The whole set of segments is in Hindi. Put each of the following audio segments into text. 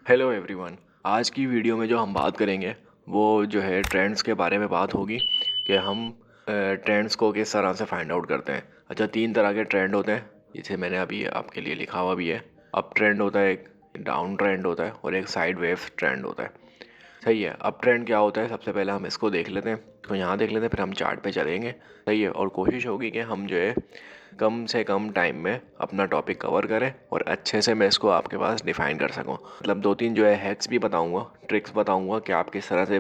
Hello everyone. आज की वीडियो में जो हम बात करेंगे वो जो है ट्रेंड्स के बारे में बात होगी कि हम ट्रेंड्स को किस तरह से फाइंड आउट करते हैं। अच्छा, 3 तरह के ट्रेंड होते हैं, जिसे मैंने अभी आपके लिए लिखा हुआ भी है। अप ट्रेंड होता है, एक डाउन ट्रेंड होता है और एक साइड वेव ट्रेंड होता है। सही है। अप ट्रेंड क्या होता है, सबसे पहले हम इसको देख लेते हैं, तो यहाँ देख लेते हैं, फिर हम चार्ट पे चलेंगे। सही है। और कोशिश होगी कि हम जो है कम से कम टाइम में अपना टॉपिक कवर करें और अच्छे से मैं इसको आपके पास डिफ़ाइन कर सकूं। मतलब 2-3 जो है हैक्स भी बताऊंगा, ट्रिक्स बताऊंगा कि आप किस तरह से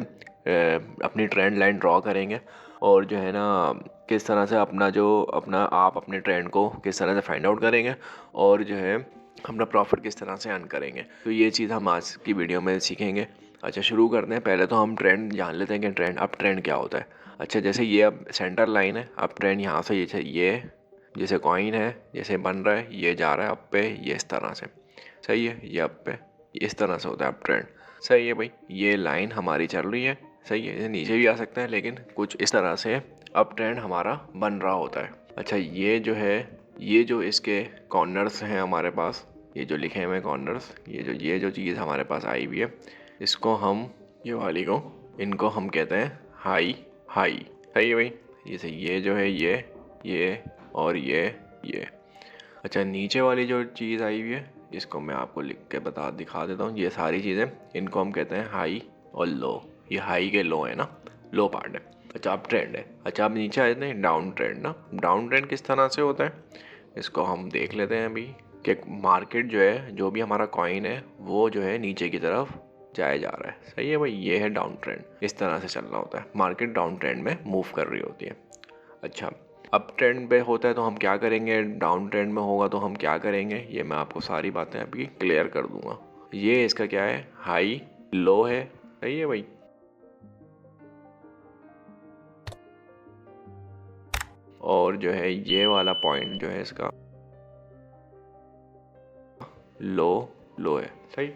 अपनी ट्रेंड लाइन ड्रॉ करेंगे और जो है ना किस तरह से आप अपने ट्रेंड को किस तरह से फाइंड आउट करेंगे और जो है अपना प्रॉफिट किस तरह से अर्न करेंगे। तो ये चीज़ हम आज की वीडियो में सीखेंगे। अच्छा, शुरू करते हैं। पहले तो हम ट्रेंड जान लेते हैं कि ट्रेंड अप ट्रेंड क्या होता है। अच्छा, जैसे ये अब सेंटर लाइन है, अप ट्रेंड यहाँ से ये जैसे कॉइन है, जैसे बन रहा है, ये जा रहा है अप पे, ये इस तरह से। सही है। ये अप पे इस तरह से होता है अप ट्रेंड। सही है भाई। ये लाइन हमारी चल रही है। सही है। ये नीचे भी आ सकता है, लेकिन कुछ इस तरह से अप ट्रेंड हमारा बन रहा होता है। अच्छा, ये जो है, ये जो इसके कॉर्नर्स हैं हमारे पास, ये जो लिखे हुए कॉर्नर्स, ये जो चीज़ हमारे पास आई हुई है, इसको हम, ये वाली को, इनको हम कहते हैं हाई हाई। सही है भाई। जैसे ये जो है, ये और ये। अच्छा, नीचे वाली जो चीज़ आई हुई है, इसको मैं आपको लिख के दिखा देता हूँ। ये सारी चीज़ें, इनको हम कहते हैं हाई और लो। ये हाई के लो है ना, लो पार्ट है। अच्छा, अब ट्रेंड है। अच्छा, अब नीचे आए थे डाउन ट्रेंड ना। डाउन ट्रेंड किस तरह से होता है, इसको हम देख लेते हैं अभी। कि मार्केट जो है, जो भी हमारा कॉइन है, वो जो है नीचे की तरफ जाया जा रहा है। सही है भाई। ये है डाउन ट्रेंड। इस तरह से चल रहा होता है, मार्केट डाउन ट्रेंड में मूव कर रही होती है। अच्छा, अप ट्रेंड पे होता है तो हम क्या करेंगे, डाउन ट्रेंड में होगा तो हम क्या करेंगे, ये मैं आपको सारी बातें अभी क्लियर कर दूंगा। ये इसका क्या है, हाई लो है। सही है भाई। और जो है ये वाला पॉइंट जो है इसका लो लो है। सही।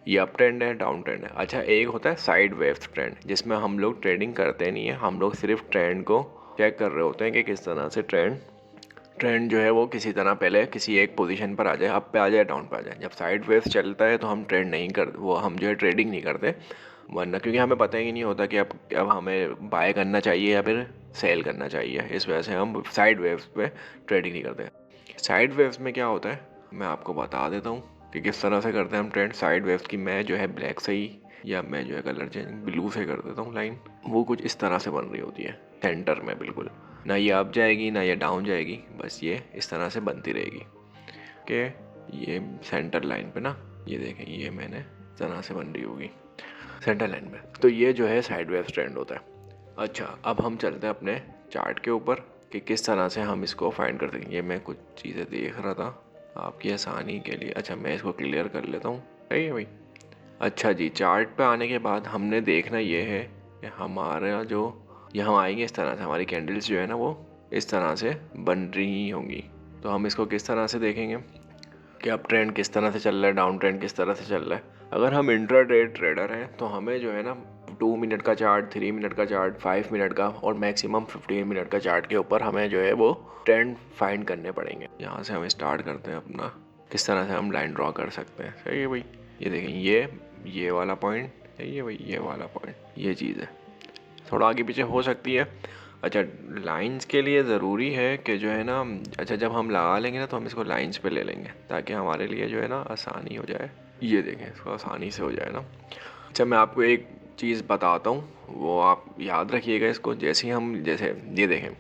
ये अप ट्रेंड है, डाउन ट्रेंड है। अच्छा, एक होता है साइड वेव ट्रेंड, जिसमें हम लोग ट्रेडिंग करते नहीं है, हम लोग सिर्फ ट्रेंड को चेक कर रहे होते हैं कि किस तरह से ट्रेंड ट्रेंड जो है वो किसी तरह पहले किसी एक पोजीशन पर आ जाए, अप पे आ जाए, डाउन पे आ जाए। जब साइड वेव चलता है तो हम ट्रेंड नहीं करते, वो हम जो है ट्रेडिंग नहीं करते। वरना क्योंकि हमें पता ही नहीं होता कि अब हमें बाय करना चाहिए या फिर सेल करना चाहिए, इस वजह से हम साइड वेव्स पे ट्रेडिंग नहीं करते। साइड वेव्स में क्या होता है, मैं आपको बता देता हूँ कि किस तरह से करते हैं हम ट्रेंड साइड वेव्स की। मैं जो है ब्लैक से ही, या मैं जो है कलर चेंज ब्लू से कर देता हूँ लाइन। वो कुछ इस तरह से बन रही होती है सेंटर में, बिल्कुल ना ये अप जाएगी ना ये डाउन जाएगी, बस ये इस तरह से बनती रहेगी। कि ये सेंटर लाइन पे ना, ये देखें, ये मैंने इस तरह से बन रही होगी सेंटर लाइन पे। तो ये जो है साइड वेव ट्रेंड होता है। अच्छा, अब हम चलते हैं अपने चार्ट के ऊपर कि किस तरह से हम इसको फाइंड कर सकें। ये मैं कुछ चीज़ें देख रहा था आपकी आसानी के लिए। अच्छा, मैं इसको क्लियर कर लेता हूँ। सही है भाई। अच्छा जी, चार्ट पे आने के बाद हमने देखना ये है कि हमारा जो, यहाँ आएंगे इस तरह से, हमारी कैंडल्स जो है ना वो इस तरह से बन रही होंगी। तो हम इसको किस तरह से देखेंगे कि अप ट्रेंड किस तरह से चल रहा है, डाउन ट्रेंड किस तरह से चल रहा है। अगर हम इंट्रा डे ट्रेडर हैं तो हमें जो है ना 2 मिनट का चार्ट, 3 मिनट का चार्ट, 5 मिनट का और मैक्सिमम 15 मिनट का चार्ट के ऊपर हमें जो है वो ट्रेंड फाइंड करने पड़ेंगे। यहाँ से हम स्टार्ट करते हैं अपना, किस तरह से हम लाइन ड्रॉ कर सकते हैं। सही है भाई। ये देखें, ये वाला पॉइंट, सही है भाई, ये वाला पॉइंट, ये चीज़ है, थोड़ा आगे पीछे हो सकती है। अच्छा, लाइंस के लिए ज़रूरी है कि जो है ना, अच्छा जब हम लगा लेंगे ना तो हम इसको लाइंस पे ले लेंगे ताकि हमारे लिए जो है ना आसानी हो जाए। ये देखें, इसको आसानी से हो जाए ना। अच्छा, मैं आपको एक चीज़ बताता हूँ, वो आप याद रखिएगा इसको। जैसे ही हम, जैसे ये देखें,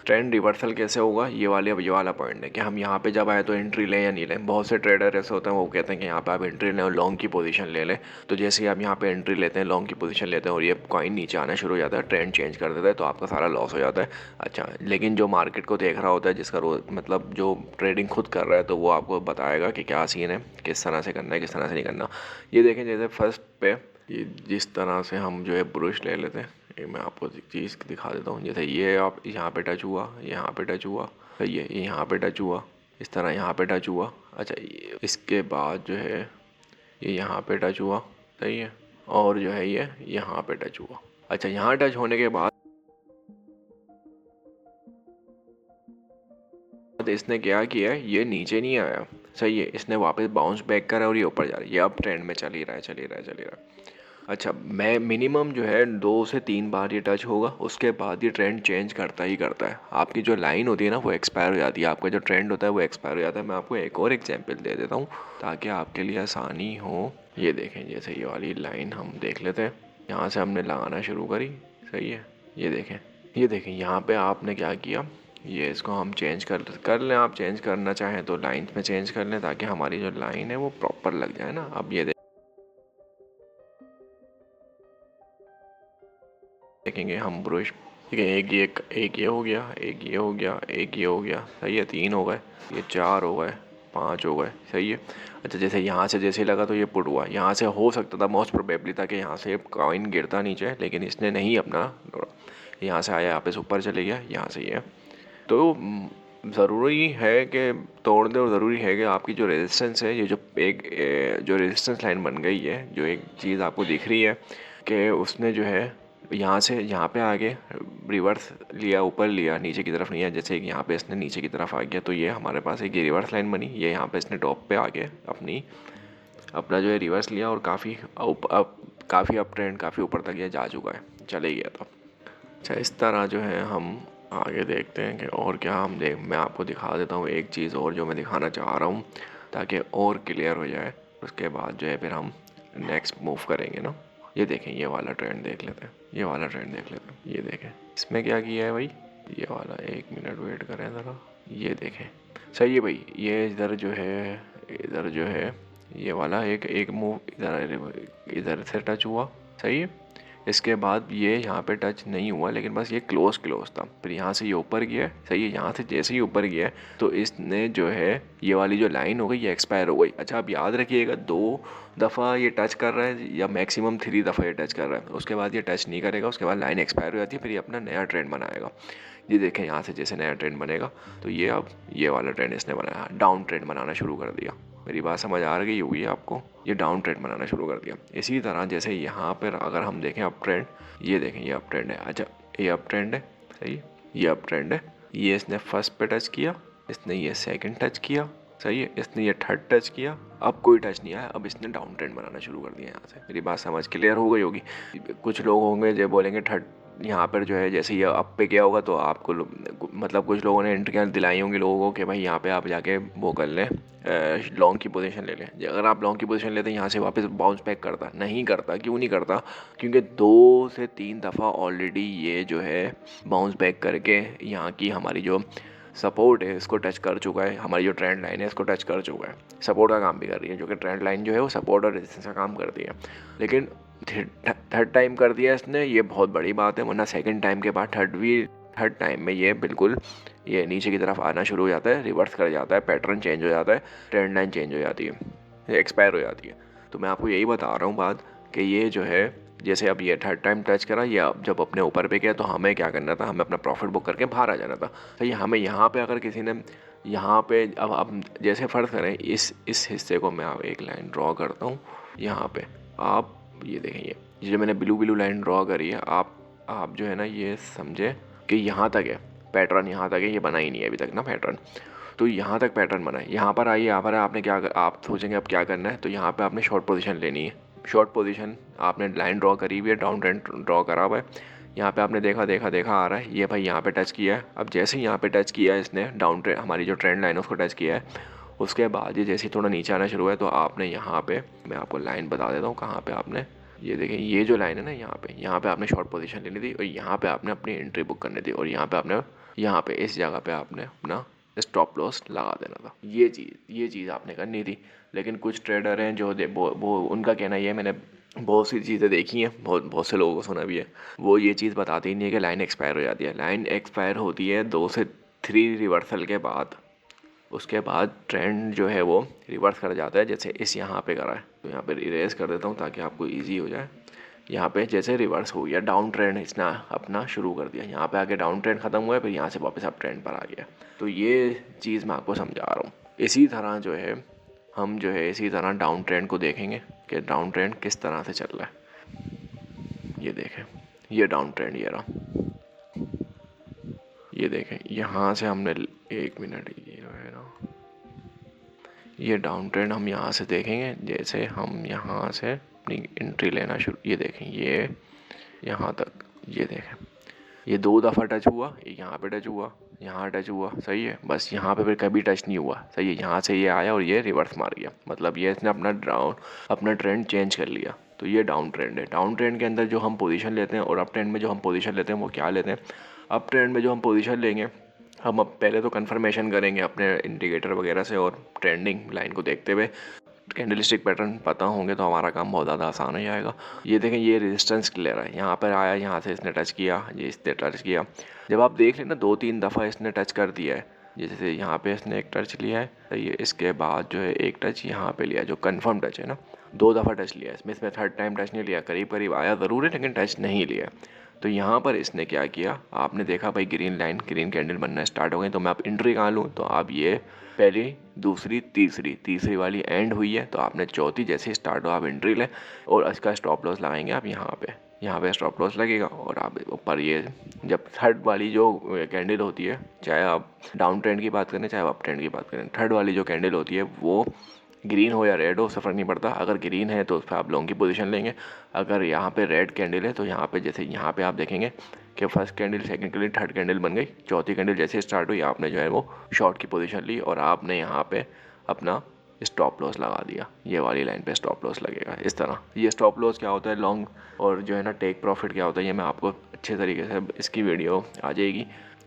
ट्रेंड रिवर्सल कैसे होगा, ये वाला पॉइंट है कि हम यहाँ पे जब आए तो एंट्री लें या नहीं लें। बहुत से ट्रेडर ऐसे होते हैं, वो कहते हैं कि यहाँ पे आप एंट्री लें और लॉन्ग की पोजीशन ले लें। तो जैसे ही आप यहाँ पे एंट्री लेते हैं, लॉन्ग की पोजीशन लेते हैं और ये कॉइन नीचे आना शुरू हो जाता है, ट्रेंड चेंज कर देता है, तो आपका सारा लॉस हो जाता है। अच्छा, लेकिन जो मार्केट को देख रहा होता है, जिसका रोज मतलब जो ट्रेडिंग खुद कर रहा है, तो वो आपको बताएगा कि क्या सीन है, किस तरह से करना है, किस तरह से नहीं करना। ये देखें, जैसे फर्स्ट पे ये जिस तरह से हम जो है ब्रुश ले लेते हैं, ये मैं आपको एक चीज़ दिखा देता हूँ। जैसे ये आप यहाँ पे टच हुआ, यहाँ पे टच हुआ, सही है, ये यहाँ पे टच हुआ, इस तरह यहाँ पे टच हुआ। अच्छा, ये इसके बाद जो है ये यहाँ पे टच हुआ, सही है, और जो है ये यहाँ पे टच हुआ। अच्छा, यहाँ टच होने के बाद इसने क्या किया है, ये नीचे नहीं आया, सही है, इसने वापस बाउंस बैक करा और ये ऊपर जा रही है, ये अब ट्रेंड में चल ही रहा है, चल ही रहा है, चल ही रहा है। अच्छा, मैं मिनिमम जो है 2 से 3 बार ये टच होगा, उसके बाद ये ट्रेंड चेंज करता ही करता है। आपकी जो लाइन होती है ना वो एक्सपायर हो जाती है, आपका जो ट्रेंड होता है वो एक्सपायर हो जाता है। मैं आपको एक और एग्जांपल दे देता हूँ ताकि आपके लिए आसानी हो। ये देखें, जैसे ये वाली लाइन हम देख लेते हैं, यहाँ से हमने लगाना शुरू करी, सही है। ये देखें, ये देखें, यहाँ पे आपने क्या किया, ये इसको हम चेंज कर लें। आप चेंज करना चाहें तो लाइन में चेंज कर लें ताकि हमारी जो लाइन है वो प्रॉपर लग जाए ना। अब ये देखेंगे हम ब्रश, ठीक है, एक ये हो गया, एक ये हो गया, एक ये हो गया, सही है, 3 हो गए, ये 4 हो गए, 5 हो गए, सही है। अच्छा, जैसे यहाँ से जैसे लगा तो ये पुट हुआ, यहाँ से हो सकता था मोस्ट प्रोबेबली था कि यहाँ से कॉइन गिरता नीचे, लेकिन इसने नहीं अपना दौड़ा, यहाँ से आया, यहाँ पे ऊपर चले गया, यहाँ से ये। तो ज़रूरी है कि तोड़ दे, और ज़रूरी है कि आपकी जो रेजिस्टेंस है, ये जो एक जो रेजिस्टेंस लाइन बन गई है, जो एक चीज़ आपको दिख रही है कि उसने जो है यहाँ से यहाँ पे आगे रिवर्स लिया, ऊपर लिया, नीचे की तरफ नहीं है। जैसे यहाँ पे इसने नीचे की तरफ आ गया तो ये हमारे पास एक ये रिवर्स लाइन बनी, ये यहाँ पे इसने टॉप पे आके अपना जो है रिवर्स लिया और काफ़ी अप ट्रेंड, काफ़ी ऊपर तक ये जा चुका है, चले गया था। अच्छा, इस तरह जो है हम आगे देखते हैं कि और क्या मैं आपको दिखा देता हूँ एक चीज़ और जो मैं दिखाना चाह रहा हूँ ताकि और क्लियर हो जाए। उसके बाद जो है फिर हम नेक्स्ट मूव करेंगे ना। ये देखें, ये वाला ट्रेंड देख लेते हैं, ये वाला ट्रेंड देख लेते हैं। ये देखें, इसमें क्या किया है भाई, ये वाला, 1 मिनट वेट करें ज़रा। ये देखें, सही है भाई, ये इधर जो है ये वाला एक एक मूव इधर से टच हुआ, सही है। इसके बाद ये यहाँ पे टच नहीं हुआ, लेकिन बस ये क्लोज था। फिर यहाँ से ये ऊपर गया, सही है, यहाँ से जैसे ही ऊपर गया तो इसने जो है ये वाली जो लाइन हो गई ये एक्सपायर हो गई। अच्छा, अब याद रखिएगा, 2 दफ़ा ये टच कर रहा है या मैक्सिमम 3 दफ़ा ये टच कर रहा है, उसके बाद ये टच नहीं करेगा, उसके बाद लाइन एक्सपायर हो जाती है, फिर ये अपना नया ट्रेंड बनाएगा। ये देखें, यहाँ से जैसे नया ट्रेंड बनेगा तो ये अब ये वाला ट्रेंड इसने बनाया, डाउन ट्रेंड बनाना शुरू कर दिया। मेरी बात समझ आ रही होगी आपको, ये डाउन ट्रेंड बनाना शुरू कर दिया। इसी तरह जैसे यहाँ पर अगर हम देखें अप ट्रेंड, ये देखें, ये अप ट्रेंड है। अच्छा, ये अप ट्रेंड है, सही, ये अप ट्रेंड है। ये इसने फर्स्ट पे टच किया, इसने ये सेकंड टच किया, सही है, इसने ये थर्ड टच किया, अब कोई टच नहीं आया, अब इसने डाउन ट्रेंड बनाना शुरू कर दिया। यहाँ से मेरी बात समझ क्लियर हो गई होगी। कुछ लोग होंगे जो बोलेंगे थर्ड, यहाँ पर जो है जैसे ये अप पे गया होगा तो आपको मतलब कुछ लोगों ने एंट्रियाँ दिलाई होंगी लोगों को कि भाई यहाँ पे आप जाके वो कर लें, लॉन्ग की पोजीशन ले लें। अगर आप लॉन्ग की पोजीशन लेते हैं, यहाँ से वापस बाउंस बैक करता, नहीं करता। क्यों नहीं करता? क्योंकि 2 से 3 दफ़ा ऑलरेडी ये जो है बाउंस बैक करके यहाँ की हमारी जो सपोर्ट है इसको टच कर चुका है, हमारी जो ट्रेंड लाइन है इसको टच कर चुका है, सपोर्ट का काम भी कर रही है, जो कि ट्रेंड लाइन जो है वो सपोर्ट और रेजिस्टेंस का काम करती है। लेकिन थर्ड टाइम कर दिया इसने, ये बहुत बड़ी बात है, वरना सेकंड टाइम के बाद थर्ड टाइम में ये बिल्कुल ये नीचे की तरफ आना शुरू हो जाता है, रिवर्स कर जाता है, पैटर्न चेंज हो जाता है, ट्रेंड लाइन चेंज हो जाती है, एक्सपायर हो जाती है। तो मैं आपको यही बता रहा हूँ बात कि ये जो है जैसे अब ये थर्ड टाइम टच करा, ये अब जब अपने ऊपर पे गया तो हमें क्या करना था, हमें अपना प्रॉफिट बुक करके बाहर आ जाना था। तो ये हमें यहाँ पे अगर किसी ने यहाँ पे अब जैसे फ़र्ज़ करें इस हिस्से को मैं अब एक लाइन ड्रॉ करता हूँ यहाँ पे, आप ये देखें, ये जो मैंने ब्लू लाइन ड्रॉ करी है, आप जो है ना ये समझे कि यहाँ तक है पैटर्न, यहाँ तक है, ये बना ही नहीं है अभी तक ना पैटर्न। तो यहाँ तक पैटर्न बना है, यहाँ पर आइए, यहाँ पर आपने आप सोचेंगे अब क्या करना है, तो यहाँ पे आपने शॉर्ट पोजीशन लेनी है। शॉर्ट पोजीशन आपने लाइन ड्रॉ करी हुई है, डाउन ट्रेंड ड्रॉ करा हुआ है, यहाँ पे आपने देखा आ रहा है, ये भाई यहाँ पे टच किया है। अब जैसे ही यहाँ पे टच किया है इसने, डाउन ट्रेंड हमारी जो ट्रेंड लाइन है उसको टच किया है, उसके बाद ये जैसे ही थोड़ा नीचे आना शुरू हुआ है तो आपने यहाँ पे, मैं आपको लाइन बता देता हूँ कहाँ पे आपने, ये देखें, ये जो लाइन है ना यहाँ पे आपने शॉर्ट पोजीशन लेनी थी और यहाँ पे आपने अपनी एंट्री बुक करनी थी, और यहाँ पे इस जगह पे आपने अपना स्टॉप लॉस लगा देना था। ये चीज़ आपने करनी थी। लेकिन कुछ ट्रेडर हैं जो वो उनका कहना ये है, मैंने बहुत सी चीज़ें देखी हैं, बहुत से लोगों को सुना भी है, वो ये चीज़ बताते ही नहीं है कि लाइन एक्सपायर हो जाती है। लाइन एक्सपायर होती है 2 से 3 रिवर्सल के बाद, उसके बाद ट्रेंड जो है वो रिवर्स कर जाता है, जैसे इस यहाँ पे करा है। तो यहाँ पे इरेज कर देता हूँ ताकि आपको इजी हो जाए। यहाँ पे जैसे रिवर्स हो गया, डाउन ट्रेंड इसने अपना शुरू कर दिया, यहाँ पे आके डाउन ट्रेंड ख़त्म हुआ है, फिर यहाँ से वापस अप ट्रेंड पर आ गया। तो ये चीज़ मैं आपको समझा रहा हूँ। इसी तरह जो है हम जो है इसी तरह डाउन ट्रेंड को देखेंगे कि डाउन ट्रेंड किस तरह से चल रहा है। ये देखें, ये डाउन ट्रेंड ये रहा, ये देखें, यहाँ से हमने 1 मिनट, ये है ना, ये डाउन ट्रेंड हम यहाँ से देखेंगे। जैसे हम यहाँ से अपनी एंट्री लेना शुरू, ये देखें ये यहाँ तक, ये देखें ये 2 दफ़ा टच हुआ, ये यहाँ पे टच हुआ, यहाँ टच हुआ, सही है। बस यहाँ पे फिर कभी टच नहीं हुआ, सही है। यहाँ से ये आया और ये रिवर्स मार गया, मतलब ये इसने अपना ट्रेंड चेंज कर लिया। तो ये डाउन ट्रेंड है। डाउन ट्रेंड के अंदर जो हम पोजीशन लेते हैं और अप ट्रेंड में जो हम पोजीशन लेते हैं वो क्या लेते हैं। अप ट्रेंड में जो हम पोजीशन लेंगे, हम अब पहले तो कंफर्मेशन करेंगे अपने इंडिकेटर वगैरह से और ट्रेंडिंग लाइन को देखते हुए। कैंडलस्टिक पैटर्न पता होंगे तो हमारा काम बहुत ज़्यादा आसान हो जाएगा। ये देखें ये रेजिस्टेंस ले रहा है, यहाँ पर आया, यहाँ से इसने टच किया, ये इसने टच किया। जब आप देख लें ना 2-3 दफ़ा इसने टच कर दिया है, जैसे यहाँ पे इसने एक टच लिया है, तो ये इसके बाद जो है एक टच यहाँ पे लिया, जो कंफर्म टच है ना, 2 दफ़ा टच लिया है इसमें थर्ड टाइम टच नहीं लिया। करीब करीब आया ज़रूर है लेकिन टच नहीं लिया। तो यहाँ पर इसने क्या किया, आपने देखा भाई ग्रीन लाइन, ग्रीन कैंडल बनना स्टार्ट हो गई, तो मैं आप एंट्री कहाँ लूँ, तो आप ये पहली, दूसरी, तीसरी वाली एंड हुई है, तो आपने चौथी जैसे स्टार्ट हो आप एंट्री लें और इसका स्टॉप लॉस लगाएंगे आप यहाँ पे स्टॉप लॉस लगेगा। और आप ऊपर ये जब थर्ड वाली जो कैंडल होती है, चाहे आप डाउन ट्रेंड की बात करें चाहे अप ट्रेंड की बात करें, थर्ड वाली जो कैंडल होती है वो ग्रीन हो या रेड हो उससे फ़र्क नहीं पड़ता। अगर ग्रीन है तो उस पर आप लॉन्ग की पोजीशन लेंगे। अगर यहाँ पे रेड कैंडल है तो यहाँ पे जैसे यहाँ पे आप देखेंगे कि first candle, second candle, third candle बन गई, चौथी कैंडल जैसे स्टार्ट हुई आपने जो है वो शॉर्ट की पोजीशन ली और आपने यहाँ पे अपना स्टॉप लॉस लगा दिया। ये वाली लाइन पे स्टॉप लॉस लगेगा इस तरह। ये स्टॉप लॉस क्या होता है, लॉन्ग और जो है ना टेक प्रॉफिट क्या होता है, ये मैं आपको अच्छे तरीके से इसकी वीडियो आ जाएगी,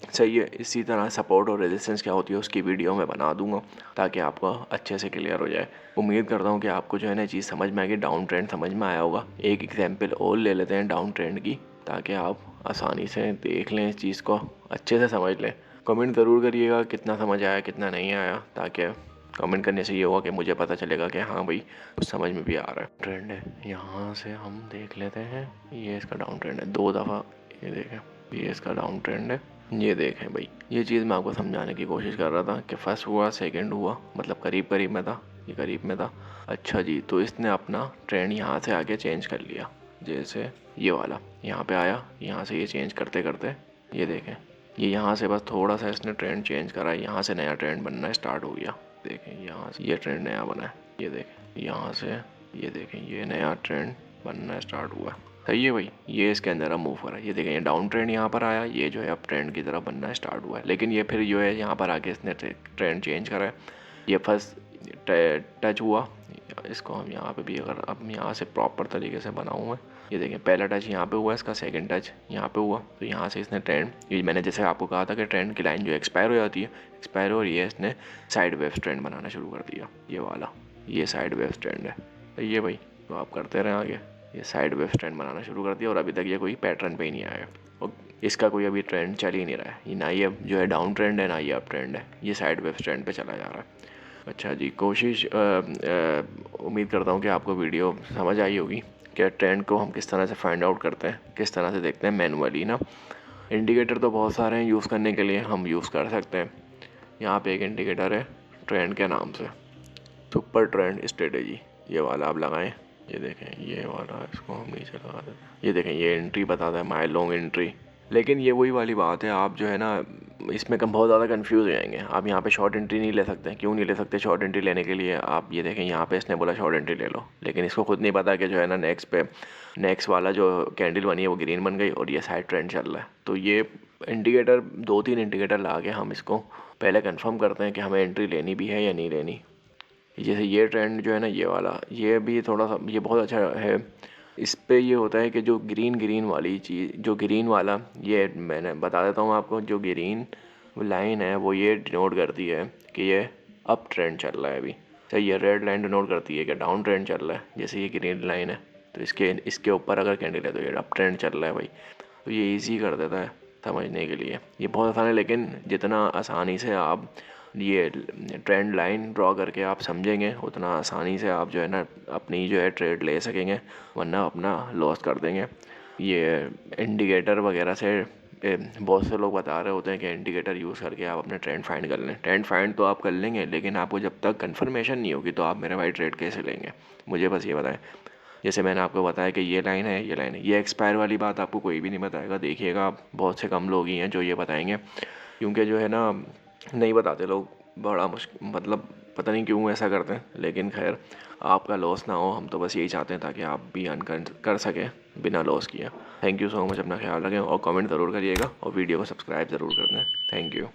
सही है। इसी तरह सपोर्ट और रेजिस्टेंस क्या होती है उसकी वीडियो मैं बना दूंगा ताकि आपको अच्छे से क्लियर हो जाए। उम्मीद करता हूँ कि आपको जो है ना चीज़ समझ में आएगी, डाउन ट्रेंड समझ में आया होगा। एक एग्जांपल और ले लेते हैं डाउन ट्रेंड की ताकि आप आसानी से देख लें, इस चीज़ को अच्छे से समझ लें। कमेंट ज़रूर करिएगा कितना समझ आया कितना नहीं आया, ताकि कमेंट करने से ये होगा कि मुझे पता चलेगा कि हाँ भाई कुछ समझ में भी आ रहा है। ट्रेंड है, यहाँ से हम देख लेते हैं, ये इसका डाउन ट्रेंड है 2 दफ़ा, ये देखें ये इसका डाउन ट्रेंड है। ये देखें भाई, ये चीज़ मैं आपको समझाने की कोशिश कर रहा था कि फर्स्ट हुआ, सेकंड हुआ, मतलब करीब करीब में था, ये करीब में था। अच्छा जी, तो इसने अपना ट्रेंड यहाँ से आगे चेंज कर लिया, जैसे ये वाला यहाँ पे आया, यहाँ से ये चेंज करते करते ये देखें ये यहाँ से बस थोड़ा सा इसने ट्रेंड चेंज करा, यहाँ से नया ट्रेंड बनना स्टार्ट हो गया। देखें यहाँ से ये ट्रेंड नया बना है, ये देखें यहाँ से, ये देखें ये नया ट्रेंड बनना स्टार्ट हुआ। सही है भाई, ये इसके अंदर अब मूव करा, ये देखें ये डाउन ट्रेंड यहाँ पर आया, ये जो है अब ट्रेंड की तरफ बनना स्टार्ट हुआ है। लेकिन ये फिर जो है यहाँ पर आके इसने ट्रेंड चेंज करा है। ये फर्स्ट टच हुआ, इसको हम यहाँ पे भी अगर अब यहाँ से प्रॉपर तरीके से बनाऊँ मैं, ये देखें पहला टच यहाँ पे हुआ, इसका सेकंड टच यहाँ पे हुआ, तो यहाँ से इसने ट्रेंड, ये मैंने जैसे आपको कहा था कि ट्रेंड की लाइन जो एक्सपायर हो जाती है, एक्सपायर हो रही है, इसने साइड वेव ट्रेंड बनाना शुरू कर दिया। ये वाला ये साइड वेव ट्रेंड है, तो ये भाई तो आप करते रहें आगे, ये साइड वेव ट्रेंड बनाना शुरू कर दिया और अभी तक ये कोई पैटर्न पे ही नहीं आया और इसका कोई अभी ट्रेंड चल ही नहीं रहा है। ये ना ये जो है डाउन ट्रेंड है ना ये अप ट्रेंड है, ये साइड वेव ट्रेंड पे चला जा रहा है। अच्छा जी, कोशिश उम्मीद करता हूँ कि आपको वीडियो समझ आई होगी कि ट्रेंड को हम किस तरह से फाइंड आउट करते हैं, किस तरह से देखते हैं मैनुअली ना। इंडिकेटर तो बहुत सारे हैं यूज़ करने के लिए, हम यूज़ कर सकते हैं। यहाँ पे एक इंडिकेटर है ट्रेंड के नाम से, सुपर ट्रेंड स्ट्रेटेजी, ये वाला आप लगाएं। ये देखें ये वाला, इसको हम नीचे लगा देते हैं। ये देखें ये एंट्री बताता है, माई लॉन्ग एंट्री। लेकिन ये वही वाली बात है, आप जो है ना इसमें बहुत ज़्यादा कंफ्यूज हो जाएंगे। आप यहाँ पे शॉर्ट एंट्री नहीं ले सकते। क्यों नहीं ले सकते शॉर्ट एंट्री लेने के लिए? आप ये देखें यहाँ पे इसने बोला शॉर्ट एंट्री ले लो, लेकिन इसको खुद नहीं पता कि जो है ना नेक्स्ट वाला जो कैंडल बनी है वो ग्रीन बन गई और ये साइड ट्रेंड चल रहा है। तो ये इंडिकेटर 2-3 इंडिकेटर ला के हम इसको पहले कन्फर्म करते हैं कि हमें एंट्री लेनी भी है या नहीं लेनी। जैसे ये ट्रेंड जो है ना ये वाला, ये भी थोड़ा सा ये बहुत अच्छा है। इस पे ये होता है कि जो ग्रीन वाली चीज़, जो ग्रीन वाला, ये मैंने बता देता हूँ आपको, जो ग्रीन लाइन है वो ये डिनोट करती है कि ये अप ट्रेंड चल रहा है अभी। सही है, रेड लाइन डिनोट करती है कि डाउन ट्रेंड चल रहा है। जैसे ये ग्रीन लाइन है तो इसके ऊपर अगर कैंडल है तो ये अप ट्रेंड चल रहा है भाई। तो ये ईजी कर देता है समझने के लिए, ये बहुत आसान है। लेकिन जितना आसानी से आप ये ट्रेंड लाइन ड्रॉ करके आप समझेंगे उतना आसानी से आप जो है ना अपनी जो है ट्रेड ले सकेंगे, वरना अपना लॉस कर देंगे। ये इंडिकेटर वगैरह से बहुत से लोग बता रहे होते हैं कि इंडिकेटर यूज़ करके आप अपने ट्रेंड फाइंड कर लें। ट्रेंड फाइंड तो आप कर लेंगे, लेकिन आपको जब तक कंफर्मेशन नहीं होगी तो आप मेरे भाई ट्रेड कैसे लेंगे? मुझे बस ये बताएं। जैसे मैंने आपको बताया कि ये लाइन है, ये लाइन है, ये एक्सपायर वाली बात आपको कोई भी नहीं बताएगा। देखिएगा आप, बहुत से कम लोग ही हैं जो ये बताएंगे, क्योंकि जो है ना नहीं बताते लोग, बड़ा मुश्किल, मतलब पता नहीं क्यों ऐसा करते हैं, लेकिन खैर आपका लॉस ना हो, हम तो बस यही चाहते हैं ताकि आप भी अर्न कर सकें बिना लॉस किए। थैंक यू सो मच, अपना ख्याल रखें और कमेंट ज़रूर करिएगा और वीडियो को सब्सक्राइब ज़रूर कर दें। Thank you.